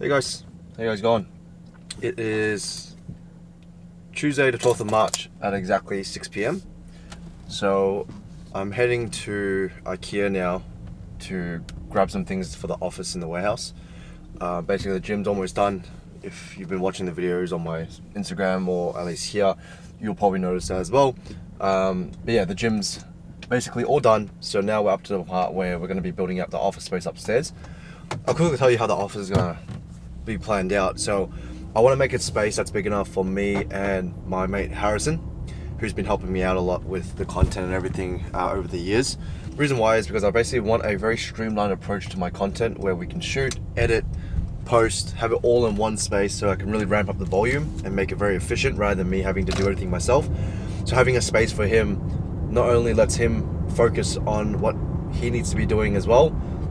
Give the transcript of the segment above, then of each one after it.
Hey guys, how you guys going? It is Tuesday the 12th of March at exactly 6 p.m. So I'm heading to IKEA now to grab some things for the office in the warehouse. Basically the gym's almost done. If you've been watching the videos on my Instagram or at least here, you'll probably notice that as well. But yeah, the gym's basically all done. So now we're up to the part where we're going to be building up the office space upstairs. I'll quickly tell you how the office is going to be planned out. So I want to make a space that's big enough for me and my mate Harrison, who's been helping me out a lot with the content and everything over the years. The reason why is because I basically want a very streamlined approach to my content where we can shoot, edit, post, have it all in one space so I can really ramp up the volume and make it very efficient rather than me having to do everything myself. So having a space for him not only lets him focus on what he needs to be doing as well,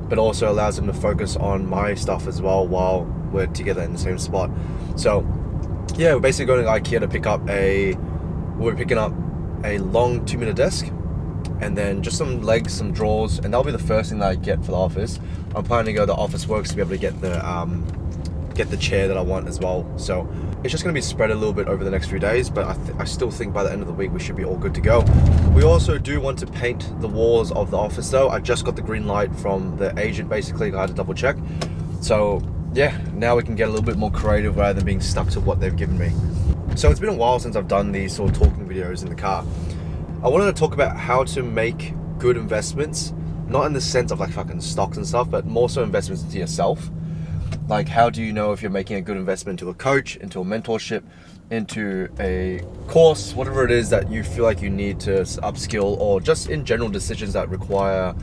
but also allows him to focus on my stuff as well while we're together in the same spot. So yeah, we're basically going to IKEA to we're picking up a long 2-meter desk and then just some legs, some drawers, and that'll be the first thing that I get for the office. I'm planning to go to Officeworks to be able to get the chair that I want as well. So it's just going to be spread a little bit over the next few days, but I still think by the end of the week we should be all good to go. We also do want to paint the walls of the office though. I just got the green light from the agent basically. I had to double check. So yeah, now we can get a little bit more creative rather than being stuck to what they've given me. So it's been a while since I've done these sort of talking videos in the car. I wanted to talk about how to make good investments, not in the sense of like fucking stocks and stuff, but more so investments into yourself. Like, how do you know if you're making a good investment into a coach, into a mentorship, into a course, whatever it is that you feel like you need to upskill, or just in general decisions that require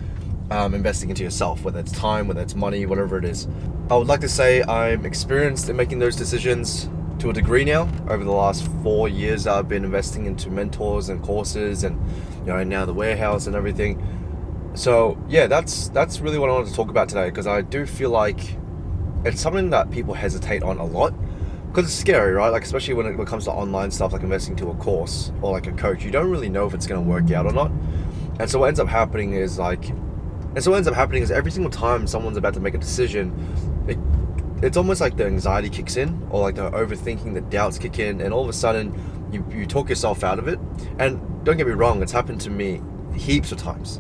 investing into yourself, whether it's time, whether it's money, whatever it is. I would like to say I'm experienced in making those decisions to a degree now. Over the last 4 years, I've been investing into mentors and courses and, now the warehouse and everything. So yeah, that's really what I wanted to talk about today, because I do feel like it's something that people hesitate on a lot because it's scary, right? Like, especially when it comes to online stuff, like investing to a course or like a coach, you don't really know if it's going to work out or not. And so what ends up happening is every single time someone's about to make a decision, it's almost like the anxiety kicks in, or like the overthinking, the doubts kick in, and all of a sudden you talk yourself out of it. And don't get me wrong, it's happened to me heaps of times.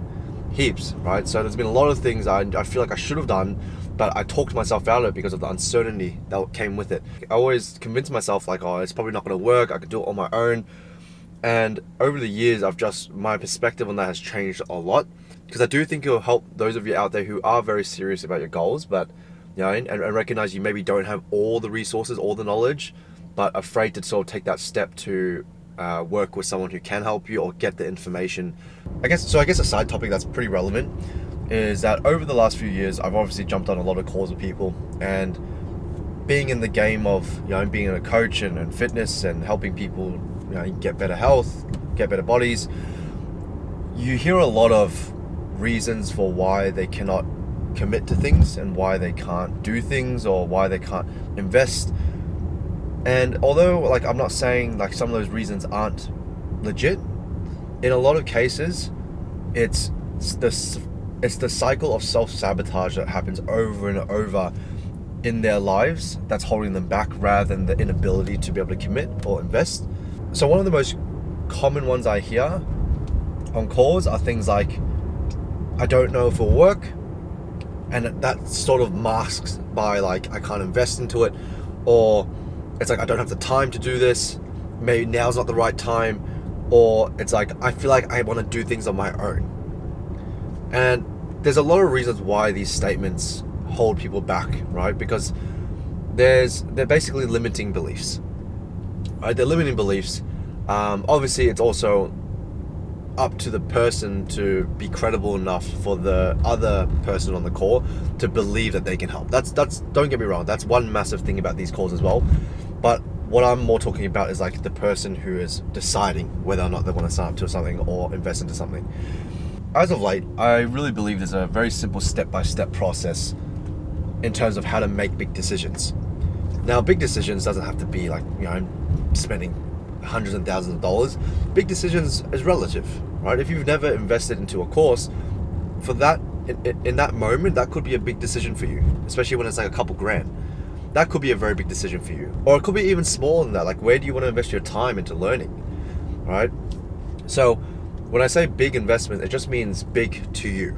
Heaps, right? So there's been a lot of things I feel like I should have done, but I talked myself out of it because of the uncertainty that came with it. I always convinced myself like, oh, it's probably not going to work. I could do it on my own. And over the years, my perspective on that has changed a lot, because I do think it'll help those of you out there who are very serious about your goals, but and recognize you maybe don't have all the resources, all the knowledge, but afraid to sort of take that step to work with someone who can help you or get the information. I guess a side topic that's pretty relevant is that over the last few years, I've obviously jumped on a lot of calls with people, and being in the game of being a coach and fitness and helping people get better health, get better bodies, you hear a lot of reasons for why they cannot commit to things and why they can't do things or why they can't invest. And although like I'm not saying like some of those reasons aren't legit, in a lot of cases it's the cycle of self-sabotage that happens over and over in their lives that's holding them back, rather than the inability to be able to commit or invest. So one of the most common ones I hear on calls are things like, I don't know if it'll work, and that sort of masks by like, I can't invest into it, or it's like, I don't have the time to do this, maybe now's not the right time, or it's like, I feel like I want to do things on my own. And there's a lot of reasons why these statements hold people back, right? Because they're basically limiting beliefs, right? They're limiting beliefs. Obviously, it's also up to the person to be credible enough for the other person on the call to believe that they can help. That's don't get me wrong, that's one massive thing about these calls as well. But what I'm more talking about is like the person who is deciding whether or not they want to sign up to something or invest into something. As of late, I really believe there's a very simple step-by-step process in terms of how to make big decisions. Now, big decisions doesn't have to be like, spending hundreds and thousands of dollars. Big decisions is relative, right? If you've never invested into a course, for that, in that moment, that could be a big decision for you, especially when it's like a couple grand. that could be a very big decision for you. Or it could be even smaller than that. Like, where do you want to invest your time into learning, right? So when I say big investment, it just means big to you.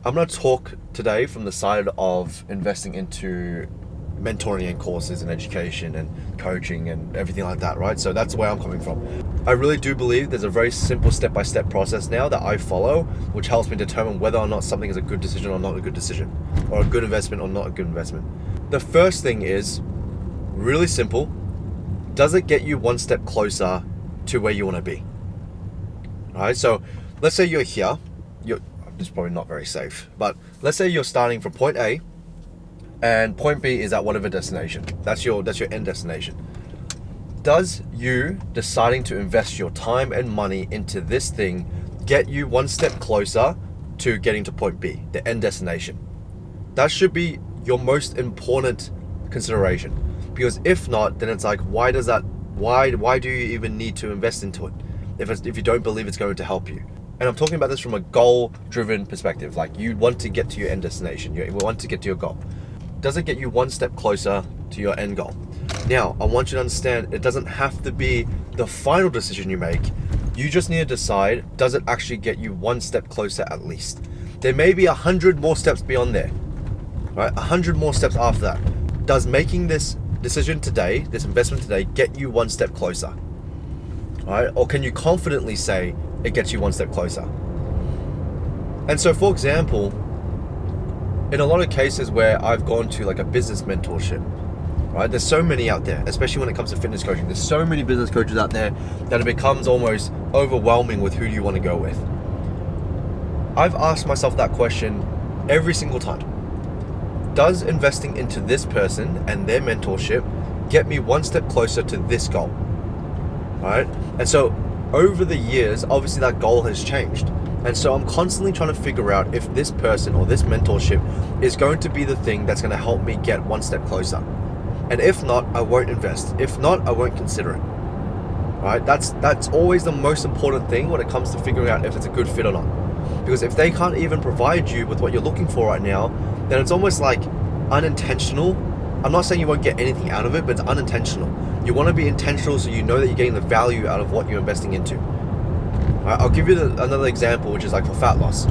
I'm going to talk today from the side of investing into mentoring and courses and education and coaching and everything like that, right? So that's where I'm coming from. I really do believe there's a very simple step-by-step process now that I follow, which helps me determine whether or not something is a good decision or not a good decision, or a good investment or not a good investment. The first thing is really simple. Does it get you one step closer to where you want to be? All right, so let's say you're here. This is probably not very safe, but let's say you're starting from point A and point B is at whatever destination. That's your end destination. Does you deciding to invest your time and money into this thing get you one step closer to getting to point B, the end destination? That should be your most important consideration, because if not, then it's like, why do you even need to invest into it if you don't believe it's going to help you? And I'm talking about this from a goal-driven perspective. Like, you want to get to your end destination. You want to get to your goal. Does it get you one step closer to your end goal? Now, I want you to understand, it doesn't have to be the final decision you make. You just need to decide, does it actually get you one step closer at least? There may be 100 more steps beyond there, right? 100 more steps after that. Does making this decision today, this investment today, get you one step closer? All right? Or can you confidently say it gets you one step closer? And so, for example, in a lot of cases where I've gone to like a business mentorship, right? There's so many out there, especially when it comes to fitness coaching. There's so many business coaches out there that it becomes almost overwhelming with who do you want to go with. I've asked myself that question every single time. Does investing into this person and their mentorship get me one step closer to this goal? Right? And so over the years, obviously that goal has changed. And so I'm constantly trying to figure out if this person or this mentorship is going to be the thing that's going to help me get one step closer. And if not, I won't invest. If not, I won't consider it. Right? That's always the most important thing when it comes to figuring out if it's a good fit or not. Because if they can't even provide you with what you're looking for right now, then it's almost like unintentional. I'm not saying you won't get anything out of it, but it's unintentional. You want to be intentional so you know that you're getting the value out of what you're investing into. Right, I'll give you another example, which is like for fat loss.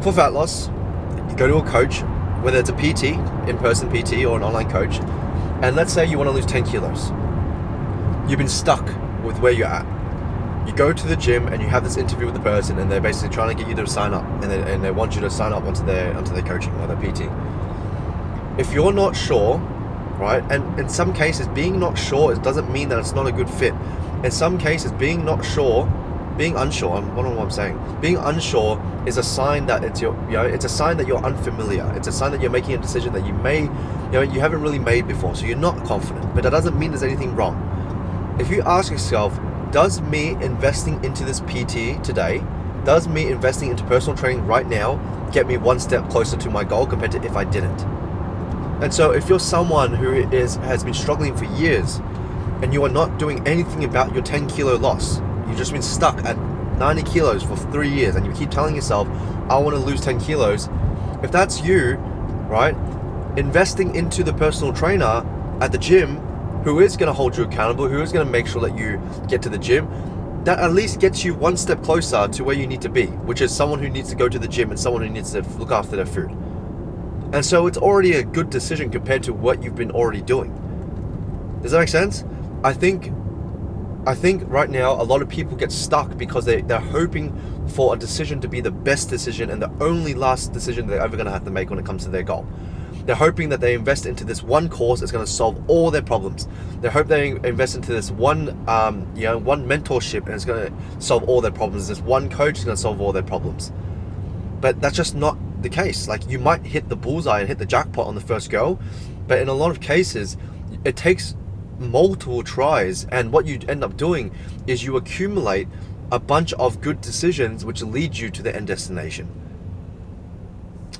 For fat loss, you go to a coach, whether it's a PT, in-person PT, or an online coach, and let's say you want to lose 10 kilos. You've been stuck with where you're at. You go to the gym and you have this interview with the person, and they're basically trying to get you to sign up, and they want you to sign up onto their coaching or their PT. If you're not sure, right, and in some cases being not sure, it doesn't mean that it's not a good fit. In some cases, being unsure, being unsure is a sign that it's a sign that you're unfamiliar. It's a sign that you're making a decision that you haven't really made before, so you're not confident. But that doesn't mean there's anything wrong. If you ask yourself, does me investing into this PT today, does me investing into personal training right now get me one step closer to my goal compared to if I didn't? And so if you're someone who has been struggling for years and you are not doing anything about your 10 kilo loss, you've just been stuck at 90 kilos for 3 years and you keep telling yourself, I want to lose 10 kilos. If that's you, right, investing into the personal trainer at the gym who is going to hold you accountable, who is going to make sure that you get to the gym, that at least gets you one step closer to where you need to be, which is someone who needs to go to the gym and someone who needs to look after their food. And so it's already a good decision compared to what you've been already doing. Does that make sense? I think right now a lot of people get stuck because they're hoping for a decision to be the best decision and the only last decision they're ever going to have to make when it comes to their goal. They're hoping that they invest into this one course that's going to solve all their problems. They hope they invest into this one mentorship and it's going to solve all their problems. This one coach is going to solve all their problems. But that's just not the case. Like, you might hit the bullseye and hit the jackpot on the first go, but in a lot of cases, it takes multiple tries, and what you end up doing is you accumulate a bunch of good decisions which lead you to the end destination.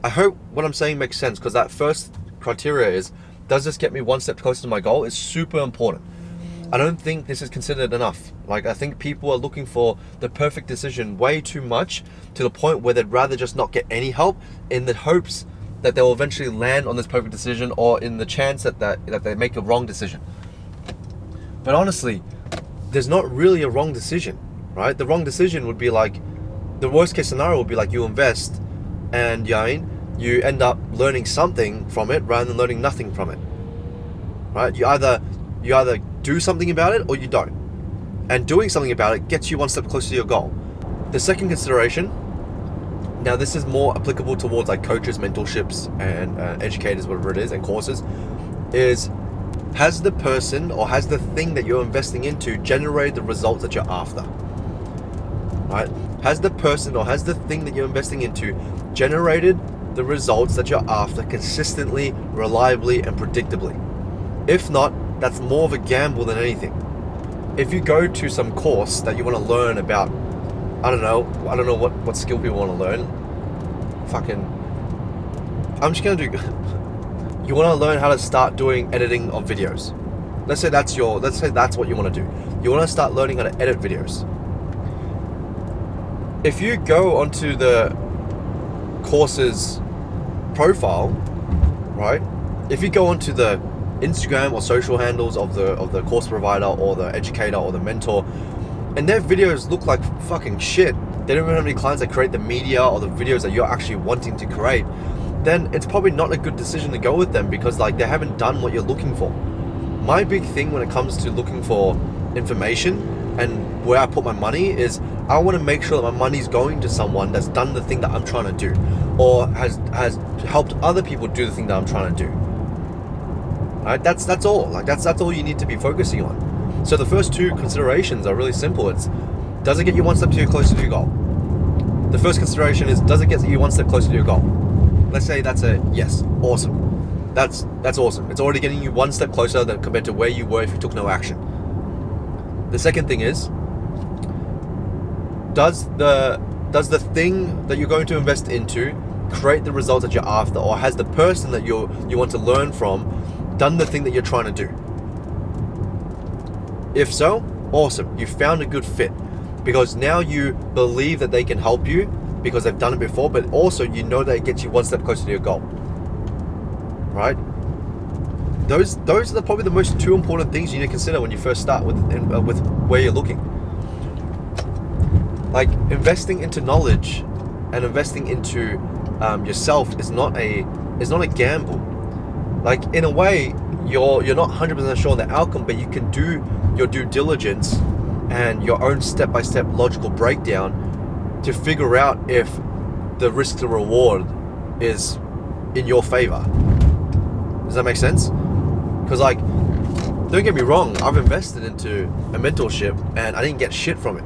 I hope what I'm saying makes sense, because that first criteria is, does this get me one step closer to my goal, is super important. I don't think this is considered enough. Like, I think people are looking for the perfect decision way too much, to the point where they'd rather just not get any help in the hopes that they'll eventually land on this perfect decision, or in the chance that they make a wrong decision. But honestly, there's not really a wrong decision, right? The wrong decision would be like, the worst case scenario would be like you invest and you end up learning something from it rather than learning nothing from it, right? You either do something about it or you don't. And doing something about it gets you one step closer to your goal. The second consideration, now this is more applicable towards like coaches, mentorships, and educators, whatever it is, and courses, is has the person or has the thing that you're investing into generated the results that you're after, right? Has the person or has the thing that you're investing into generated the results that you're after consistently, reliably, and predictably? If not, that's more of a gamble than anything. If you go to some course that you want to learn about, I don't know what skill people want to learn. I'm just going to do, you want to learn how to start doing editing of videos. Let's say that's what you want to do. You want to start learning how to edit videos. If you go onto the course's profile, right? If you go onto the Instagram or social handles of the course provider or the educator or the mentor, and their videos look like fucking shit, they don't even have any clients that create the media or the videos that you're actually wanting to create, then it's probably not a good decision to go with them, because like they haven't done what you're looking for. My big thing when it comes to looking for information and where I put my money is I want to make sure that my money's going to someone that's done the thing that I'm trying to do, or has helped other people do the thing that I'm trying to do. Right? That's all. Like that's all you need to be focusing on. So the first two considerations are really simple. It's, does it get you one step closer to your goal? The first consideration is, does it get you one step closer to your goal? Let's say that's a yes. Awesome. That's awesome. It's already getting you one step closer than compared to where you were if you took no action. The second thing is, does the thing that you're going to invest into create the results that you're after, or has the person that you want to learn from done the thing that you're trying to do? If so, awesome. You found a good fit, because now you believe that they can help you because they've done it before, but also you know that it gets you one step closer to your goal, right? Those are probably the most two important things you need to consider when you first start with where you're looking. Like, investing into knowledge and investing into yourself is not a gamble. Like, in a way, you're not 100% sure on the outcome, but you can do your due diligence and your own step-by-step logical breakdown to figure out if the risk to reward is in your favor. Does that make sense? Because, like, don't get me wrong, I've invested into a mentorship and I didn't get shit from it.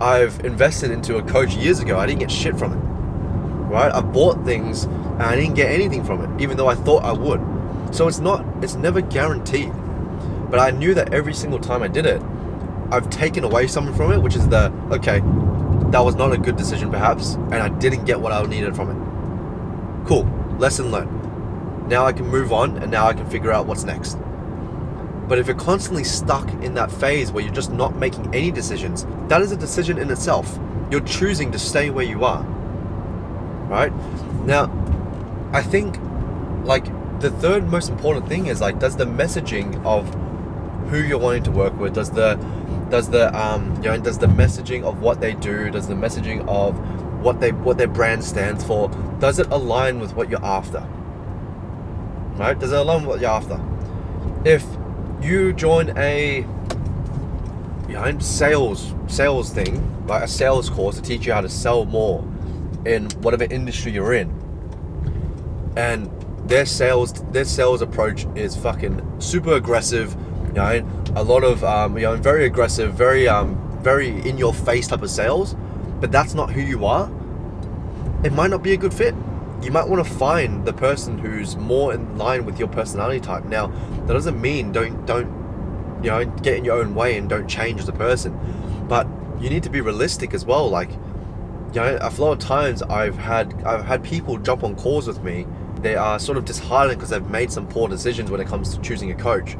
I've invested into a coach years ago, I didn't get shit from it. Right? I bought things and I didn't get anything from it, even though I thought I would. So it's never guaranteed. But I knew that every single time I did it, I've taken away something from it, which is okay, that was not a good decision perhaps, and I didn't get what I needed from it. Cool, lesson learned. Now I can move on, and now I can figure out what's next. But if you're constantly stuck in that phase where you're just not making any decisions, that is a decision in itself. You're choosing to stay where you are. Right? Now, I think, like, the third most important thing is, like, does the messaging of who you're wanting to work with, does the messaging of what they do, does the messaging of what their brand stands for, does it align with what you're after? Right? Does it align with what you're after? If you join a sales thing, like a sales course to teach you how to sell more in whatever industry you're in, and their sales approach is fucking super aggressive, a lot of very aggressive, very in your face type of sales, but that's not who you are, it might not be a good fit. You might want to find the person who's more in line with your personality type. Now, that doesn't mean don't get in your own way and don't change as a person, but you need to be realistic as well. Like, a lot of times I've had people jump on calls with me. They are sort of disheartened because they've made some poor decisions when it comes to choosing a coach,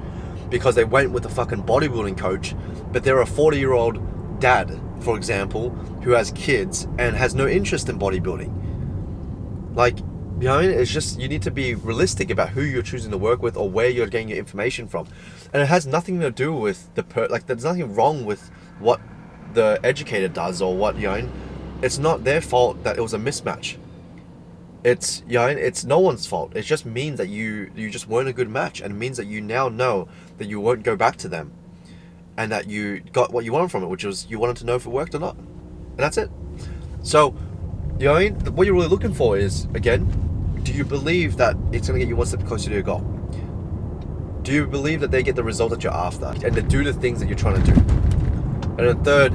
because they went with a fucking bodybuilding coach, but they're a 40-year-old dad, for example, who has kids and has no interest in bodybuilding. Like, You know what I mean? It's just, you need to be realistic about who you're choosing to work with or where you're getting your information from. And it has nothing to do with there's nothing wrong with what the educator does or what, you know, it's not their fault that it was a mismatch. It's, you know, it's no one's fault. It just means that you just weren't a good match, and it means that you now know that you won't go back to them, and that you got what you wanted from it, which was you wanted to know if it worked or not. And that's it. So, you know, what you're really looking for is, again, do you believe that it's going to get you one step closer to your goal? Do you believe that they get the result that you're after and to do the things that you're trying to do? And then third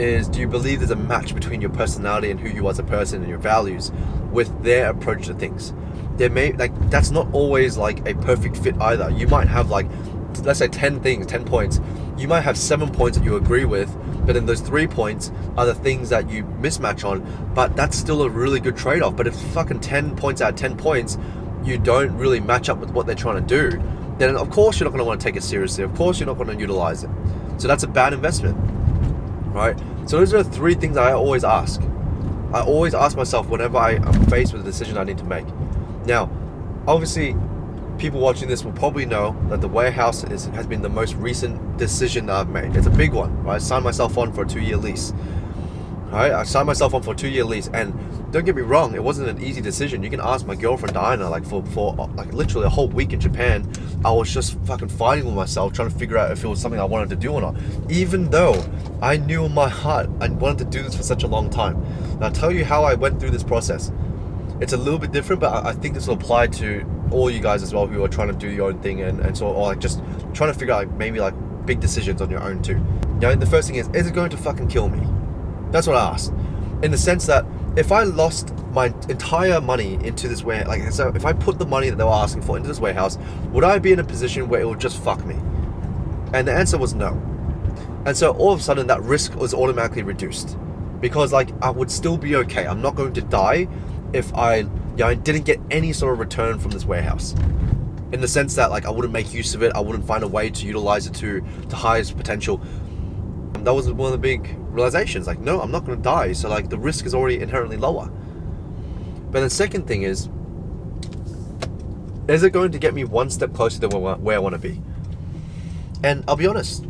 is, do you believe there's a match between your personality and who you are as a person and your values with their approach to things? There may, that's not always like a perfect fit either. You might have let's say 10 points. You might have 7 points that you agree with, but then those 3 points are the things that you mismatch on, but that's still a really good trade-off. But if fucking 10 points out of 10 points, you don't really match up with what they're trying to do, then of course you're not going to want to take it seriously. Of course you're not going to utilize it. So that's a bad investment, right? So those are the 3 things I always ask. I always ask myself whenever I am faced with a decision I need to make. Now, obviously, people watching this will probably know that the warehouse has been the most recent decision that I've made. It's a big one, right? I signed myself on for a 2-year lease. Right? I signed myself on for a 2-year lease, and don't get me wrong, it wasn't an easy decision. You can ask my girlfriend Diana, for literally a whole week in Japan, I was just fucking fighting with myself, trying to figure out if it was something I wanted to do or not. Even though I knew in my heart I wanted to do this for such a long time. And I'll tell you how I went through this process. It's a little bit different, but I think this will apply to all you guys as well who are trying to do your own thing and so, or just trying to figure out maybe big decisions on your own too. You know, the first thing is it going to fucking kill me? That's what I asked. In the sense that if I lost my entire money into this warehouse, so if I put the money that they were asking for into this warehouse, would I be in a position where it would just fuck me? And the answer was no. And so all of a sudden that risk was automatically reduced, because I would still be okay. I'm not going to die if I didn't get any sort of return from this warehouse. In the sense that I wouldn't make use of it, I wouldn't find a way to utilize it to highest potential. That was one of the big realizations. No, I'm not going to die, so the risk is already inherently lower. But the second thing is it going to get me one step closer to where I want to be? And I'll be honest,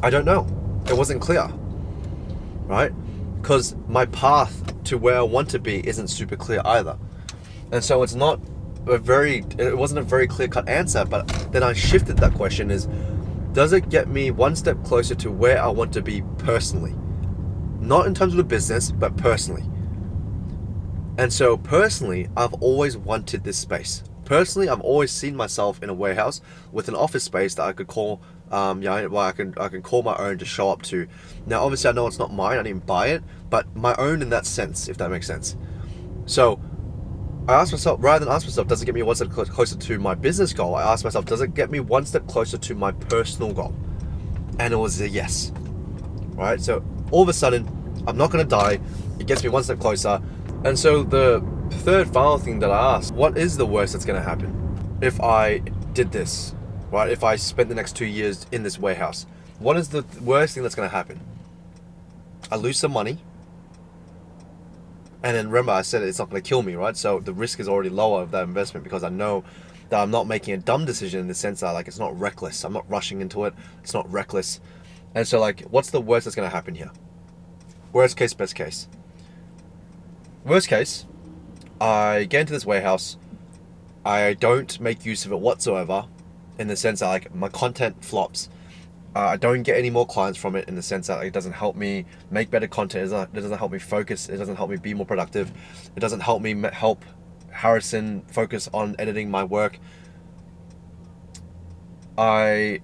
I don't know. It wasn't clear, right? Because my path to where I want to be isn't super clear either. And so it wasn't a very clear-cut answer. But then I shifted that question is, does it get me one step closer to where I want to be personally? Not in terms of the business, but personally. And so personally, I've always wanted this space. Personally, I've always seen myself in a warehouse with an office space that I could call, where I can call my own to show up to. Now, obviously, I know it's not mine. I didn't buy it, but my own in that sense, if that makes sense. So I asked myself, rather than ask myself, does it get me one step closer to my business goal? I asked myself, does it get me one step closer to my personal goal? And it was a yes. Right? So all of a sudden, I'm not going to die. It gets me one step closer. And so the third final thing that I asked, what is the worst that's going to happen if I did this? Right? If I spent the next 2 years in this warehouse, what is the worst thing that's going to happen? I lose some money. And then remember, I said it's not going to kill me, right? So the risk is already lower of that investment, because I know that I'm not making a dumb decision in the sense that it's not reckless. I'm not rushing into it. It's not reckless. And so what's the worst that's going to happen here? Worst case, best case. Worst case, I get into this warehouse. I don't make use of it whatsoever, in the sense that my content flops. I don't get any more clients from it, in the sense that it doesn't help me make better content. It doesn't help me focus. It doesn't help me be more productive. It doesn't help me help Harrison focus on editing my work. I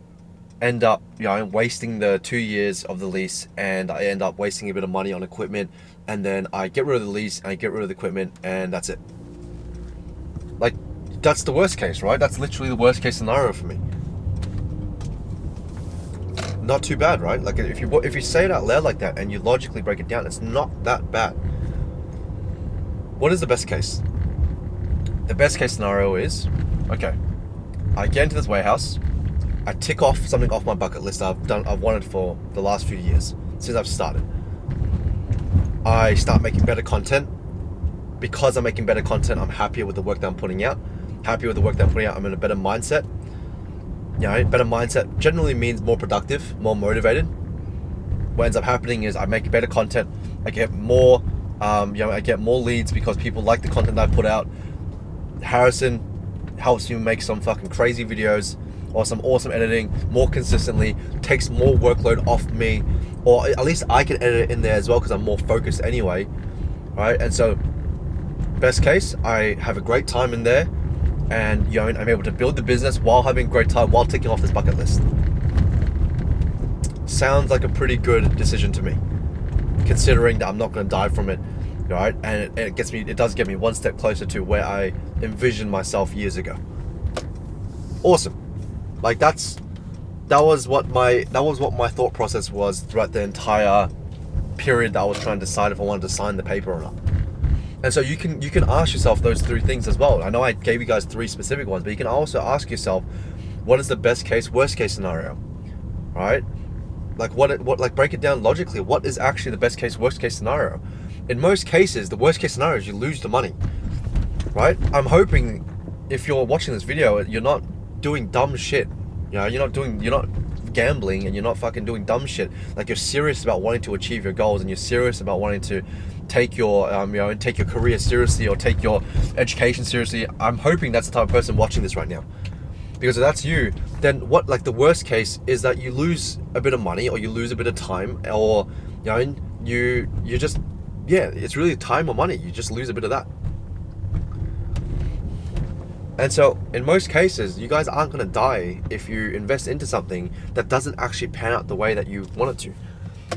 end up wasting the 2 years of the lease, and I end up wasting a bit of money on equipment, and then I get rid of the lease and I get rid of the equipment, and that's it. That's the worst case, right? That's literally the worst case scenario for me. Not too bad, right? If you say it out loud like that and you logically break it down, it's not that bad. What is the best case? The best case scenario is, okay, I get into this warehouse, I tick off something off my bucket list I've wanted for the last few years, since I've started. I start making better content. because I'm making better content, I'm happier with the work that I'm putting out. Happier with the work that I'm putting out, I'm in a better mindset. Better mindset generally means more productive, more motivated. What ends up happening is I make better content. I get more, I get more leads because people like the content that I put out. Harrison helps me make some fucking crazy videos or some awesome editing more consistently, takes more workload off me, or at least I can edit it in there as well because I'm more focused anyway, right? And so, best case, I have a great time in there, and I'm able to build the business while having a great time, while ticking off this bucket list. Sounds like a pretty good decision to me, considering that I'm not going to die from it, right? And it does get me one step closer to where I envisioned myself years ago. Awesome. Like that was what my thought process was throughout the entire period that I was trying to decide if I wanted to sign the paper or not. And so you can ask yourself those three things as well. I know I gave you guys three specific ones, but you can also ask yourself, what is the best case, worst case scenario, right? Like like break it down logically. What is actually the best case, worst case scenario? In most cases, the worst case scenario is you lose the money, right? I'm hoping if you're watching this video, you're not doing dumb shit. You're not gambling, and you're not fucking doing dumb shit. Like, you're serious about wanting to achieve your goals, and you're serious about wanting to take your take your career seriously, or take your education seriously. I'm hoping that's the type of person watching this right now. Because if that's you, then the worst case is that you lose a bit of money, or you lose a bit of time, or you just, it's really time or money. You just lose a bit of that. And so, in most cases, you guys aren't going to die if you invest into something that doesn't actually pan out the way that you want it to.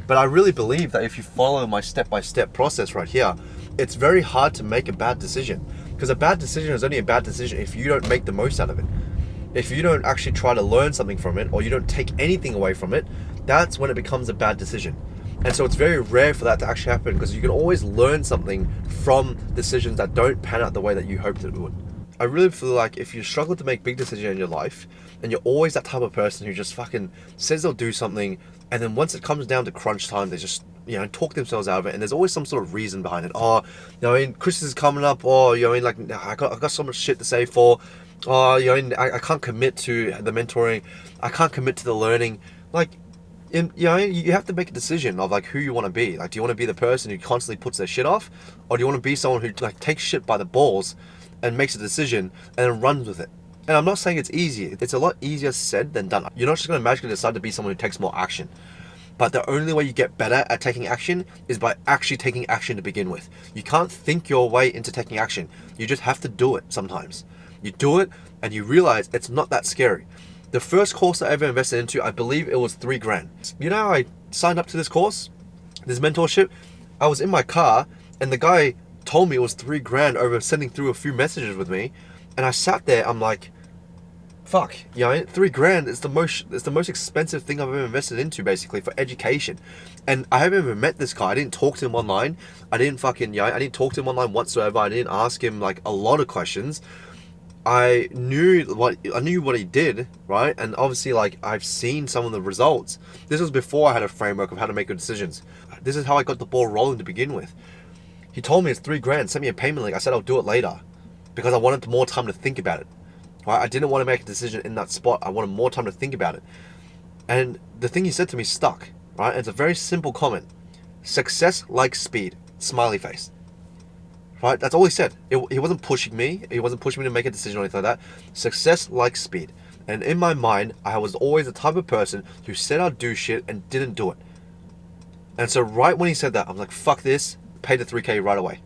But I really believe that if you follow my step-by-step process right here, it's very hard to make a bad decision. Because a bad decision is only a bad decision if you don't make the most out of it. If you don't actually try to learn something from it, or you don't take anything away from it, that's when it becomes a bad decision. And so it's very rare for that to actually happen, because you can always learn something from decisions that don't pan out the way that you hoped it would. I really feel like if you struggle to make big decisions in your life, and you're always that type of person who just fucking says they'll do something, and then once it comes down to crunch time, they just talk themselves out of it, and there's always some sort of reason behind it. Christmas is coming up, or I got so much shit to say for, I can't commit to the mentoring, I can't commit to the learning. You have to make a decision of who you want to be. Do you want to be the person who constantly puts their shit off, or do you want to be someone who takes shit by the balls and makes a decision and then runs with it? And I'm not saying it's easy. It's a lot easier said than done. You're not just going to magically decide to be someone who takes more action. But the only way you get better at taking action is by actually taking action to begin with. You can't think your way into taking action. You just have to do it sometimes. You do it and you realize it's not that scary. The first course I ever invested into, I believe it was $3,000. I signed up to this course, this mentorship. I was in my car and the guy told me it was $3,000 over sending through a few messages with me. And I sat there, I'm like, fuck, $3,000 is the most expensive thing I've ever invested into, basically, for education. And I haven't even met this guy. I didn't talk to him online. I didn't talk to him online whatsoever. I didn't ask him a lot of questions. I knew what he did, right? And obviously, I've seen some of the results. This was before I had a framework of how to make good decisions. This is how I got the ball rolling to begin with. He told me it's $3,000, sent me a payment link. I said I'll do it later, because I wanted more time to think about it. Right? I didn't want to make a decision in that spot. I wanted more time to think about it. And the thing he said to me stuck, right? And it's a very simple comment. Success like speed, smiley face. Right? That's all he said. He wasn't pushing me. He wasn't pushing me to make a decision or anything like that. Success like speed. And in my mind, I was always the type of person who said I'd do shit and didn't do it. And so right when he said that, I'm like, fuck this, pay the $3,000 right away.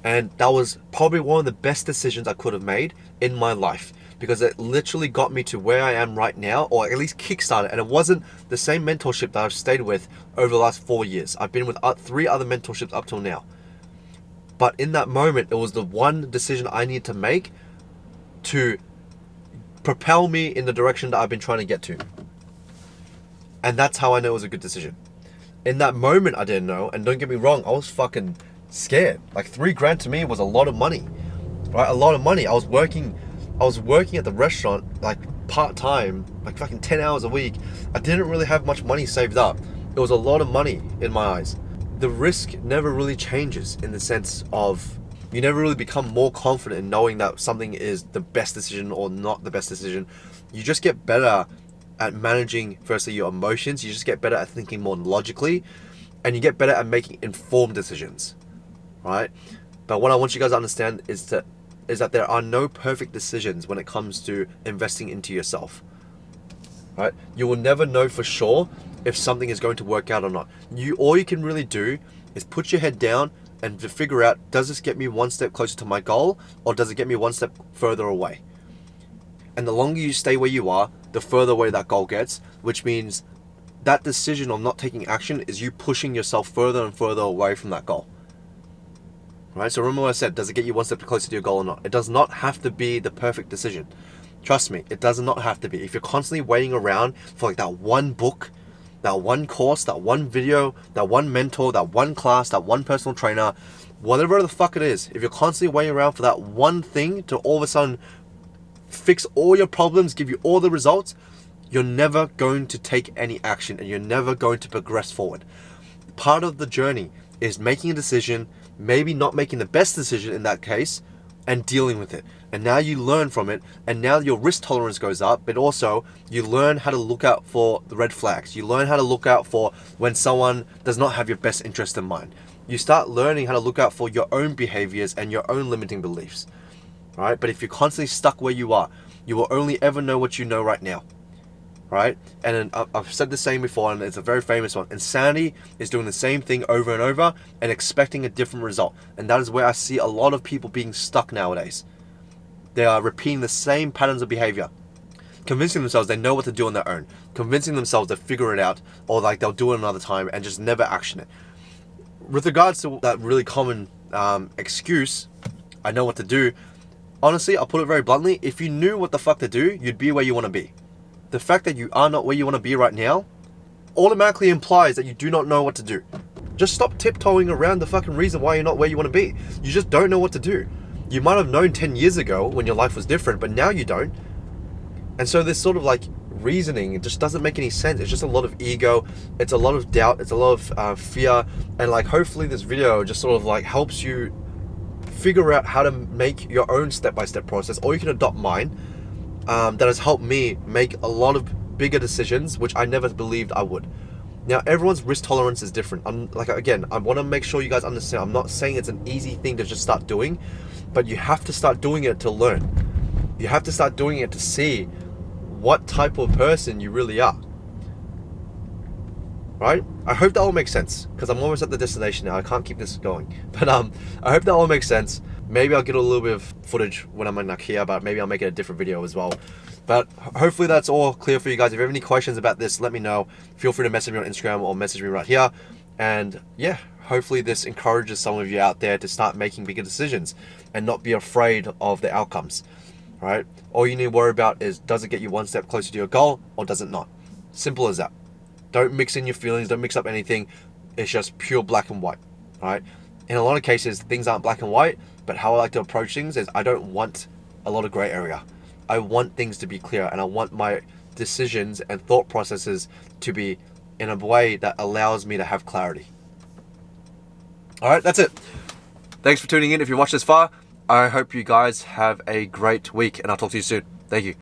And that was probably one of the best decisions I could have made in my life, because it literally got me to where I am right now, or at least kickstarted. And it wasn't the same mentorship that I've stayed with over the last 4 years. I've been with 3 other mentorships up till now. But in that moment, it was the one decision I needed to make to propel me in the direction that I've been trying to get to. And that's how I know it was a good decision. In that moment, I didn't know. And don't get me wrong, I was fucking scared. $3,000 to me was a lot of money, right? A lot of money. I was working at the restaurant part-time, fucking 10 hours a week. I didn't really have much money saved up. It was a lot of money in my eyes. the risk never really changes in the sense of you never really become more confident in knowing that something is the best decision or not the best decision. You just get better at managing, firstly, your emotions. You just get better at thinking more logically, and you get better at making informed decisions, right? But what I want you guys to understand is that there are no perfect decisions when it comes to investing into yourself, right? You will never know for sure if something is going to work out or not. All you can really do is put your head down and to figure out, does this get me one step closer to my goal, or does it get me one step further away? And the longer you stay where you are, the further away that goal gets, which means that decision of not taking action is you pushing yourself further and further away from that goal. Right? So remember what I said, does it get you one step closer to your goal or not? It does not have to be the perfect decision. Trust me, it does not have to be. If you're constantly waiting around for like that one book, that one course, that one video, that one mentor, that one class, that one personal trainer, whatever the fuck it is, if you're constantly waiting around for that one thing to all of a sudden fix all your problems, give you all the results, you're never going to take any action and you're never going to progress forward. Part of the journey is making a decision, maybe not making the best decision in that case, and dealing with it. And now you learn from it, and now your risk tolerance goes up, but also you learn how to look out for the red flags. You learn how to look out for when someone does not have your best interest in mind. You start learning how to look out for your own behaviors and your own limiting beliefs, right? But if you're constantly stuck where you are, you will only ever know what you know right now, right? And I've said the same before, and it's a very famous one. Insanity is doing the same thing over and over and expecting a different result. And that is where I see a lot of people being stuck nowadays. They are repeating the same patterns of behavior, convincing themselves they know what to do on their own, convincing themselves to figure it out, or like they'll do it another time and just never action it. With regards to that really common excuse, I know what to do. Honestly, I'll put it very bluntly, if you knew what the fuck to do, you'd be where you want to be. The fact that you are not where you want to be right now automatically implies that you do not know what to do. Just stop tiptoeing around the fucking reason why you're not where you want to be. You just don't know what to do. You might have known 10 years ago when your life was different, but now you don't. And so this sort of like reasoning, it just doesn't make any sense. It's just a lot of ego. It's a lot of doubt. It's a lot of fear. And like, hopefully this video just sort of like helps you figure out how to make your own step-by-step process, or you can adopt mine. That has helped me make a lot of bigger decisions, which I never believed I would. Now, everyone's risk tolerance is different. I want to make sure you guys understand, I'm not saying it's an easy thing to just start doing, but you have to start doing it to learn. You have to start doing it to see what type of person you really are. Right? I hope that all makes sense, because I'm almost at the destination now. I can't keep this going. But I hope that all makes sense. Maybe I'll get a little bit of footage when I'm in IKEA, but maybe I'll make it a different video as well. But hopefully that's all clear for you guys. If you have any questions about this, let me know. Feel free to message me on Instagram or message me right here. And yeah, hopefully this encourages some of you out there to start making bigger decisions and not be afraid of the outcomes, right? All you need to worry about is, does it get you one step closer to your goal or does it not? Simple as that. Don't mix in your feelings. Don't mix up anything. It's just pure black and white, right? In a lot of cases, things aren't black and white, but how I like to approach things is I don't want a lot of gray area. I want things to be clear, and I want my decisions and thought processes to be in a way that allows me to have clarity. All right, that's it. Thanks for tuning in. If you watched this far, I hope you guys have a great week, and I'll talk to you soon. Thank you.